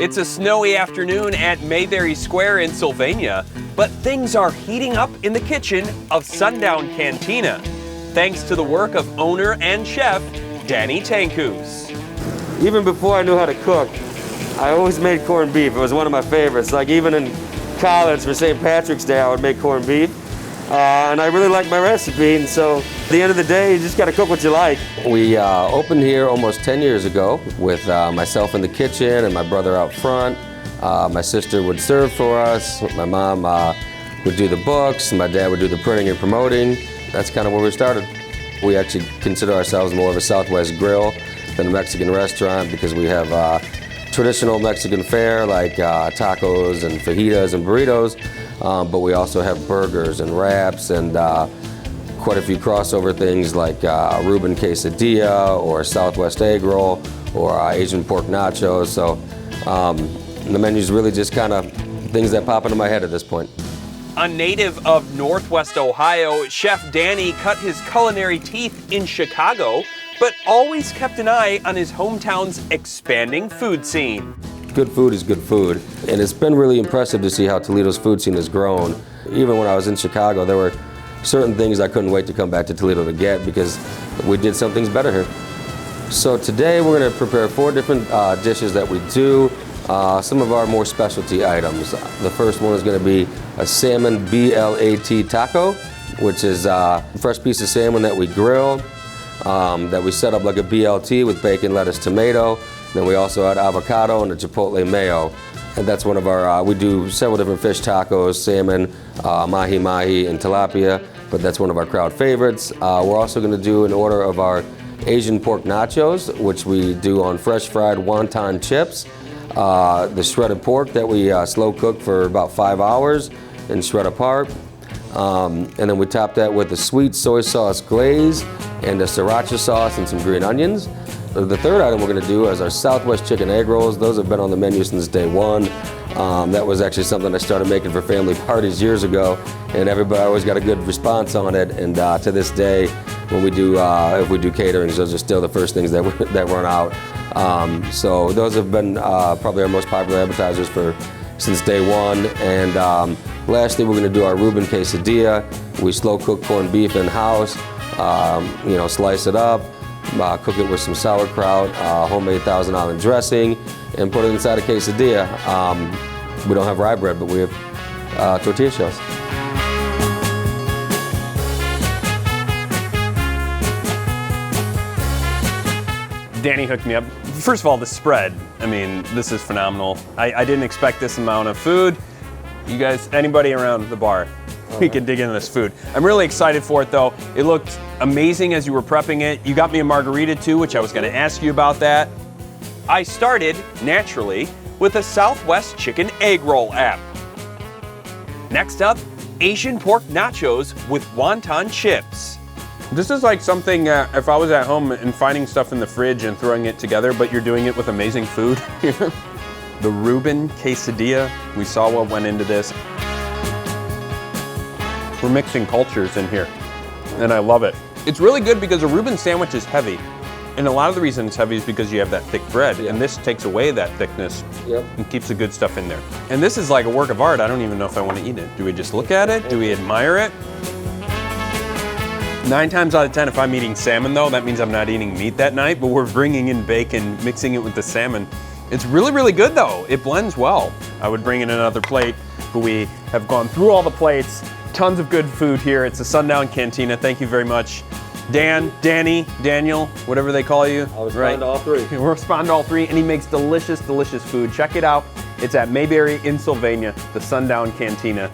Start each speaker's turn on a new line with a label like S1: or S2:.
S1: It's a snowy afternoon at Mayberry Square in Sylvania, but things are heating up in the kitchen of Sundown Cantina, thanks to the work of owner and chef Danny Tankus.
S2: Even before I knew how to cook, I always made corned beef. It was one of my favorites. Like even in college for St. Patrick's Day, I would make corned beef. And I really liked my recipe, and so at the end of the day, you just gotta cook what you like. We opened here almost 10 years ago with myself in the kitchen and my brother out front. My sister would serve for us. My mom would do the books, and my dad would do the printing and promoting. That's kind of where we started. We actually consider ourselves more of a Southwest grill than a Mexican restaurant because we have traditional Mexican fare like tacos and fajitas and burritos, but we also have burgers and wraps and quite a few crossover things like Reuben Quesadilla or Southwest egg roll or Asian pork nachos. So the menu's really just kind of things that pop into my head at this point.
S1: A native of Northwest Ohio, Chef Danny cut his culinary teeth in Chicago, but always kept an eye on his hometown's expanding food scene.
S2: Good food is good food, and it's been really impressive to see how Toledo's food scene has grown. Even when I was in Chicago, there were certain things I couldn't wait to come back to Toledo to get because we did some things better here. So today we're going to prepare 4 different dishes that we do, some of our more specialty items. The first one is going to be a salmon Blat taco, which is a fresh piece of salmon that we grill. That we set up like a BLT with bacon, lettuce, tomato. Then we also add avocado and a chipotle mayo. And that's one of our, we do several different fish tacos, salmon, mahi-mahi, and tilapia, but that's one of our crowd favorites. We're also gonna do an order of our Asian pork nachos, which we do on fresh fried wonton chips. The shredded pork that we slow cook for about 5 hours and shred apart. And then we top that with a sweet soy sauce glaze and a sriracha sauce and some green onions. The third item we're going to do is our Southwest chicken egg rolls. Those have been on the menu since day one. That was actually something I started making for family parties years ago, and everybody always got a good response on it. And to this day, when we do, if we do caterings, those are still the first things that run out. So those have been probably our most popular appetizers since day one. And lastly, we're going to do our Reuben Quesadilla. We slow cook corned beef in-house, slice it up, cook it with some sauerkraut, homemade Thousand Island dressing, and put it inside a quesadilla. We don't have rye bread, but we have tortilla shells.
S1: Danny hooked me up. First of all, the spread. I mean, this is phenomenal. I didn't expect this amount of food. You guys, anybody around the bar, we can dig into this food. I'm really excited for it though. It looked amazing as you were prepping it. You got me a margarita too, which I was gonna ask you about that. I started, naturally, with a Southwest chicken egg roll app. Next up, Asian pork nachos with wonton chips. This is like something, if I was at home and finding stuff in the fridge and throwing it together, but you're doing it with amazing food here. The Reuben Quesadilla, we saw what went into this. We're mixing cultures in here, and I love it. It's really good because a Reuben sandwich is heavy, and a lot of the reason it's heavy is because you have that thick bread, and this takes away that thickness and keeps the good stuff in there. And this is like a work of art. I don't even know if I want to eat it. Do we just look at it? Do we admire it? 9 times out of 10, if I'm eating salmon though, that means I'm not eating meat that night, but we're bringing in bacon, mixing it with the salmon. It's really, really good though. It blends well. I would bring in another plate, but we have gone through all the plates. Tons of good food here. It's a Sundown Cantina. Thank you very much. Dan, Danny, Daniel, whatever they call you.
S2: I'll respond to all 3.
S1: We'll respond to all 3, and he makes delicious, delicious food. Check it out. It's at Mayberry in Sylvania, the Sundown Cantina.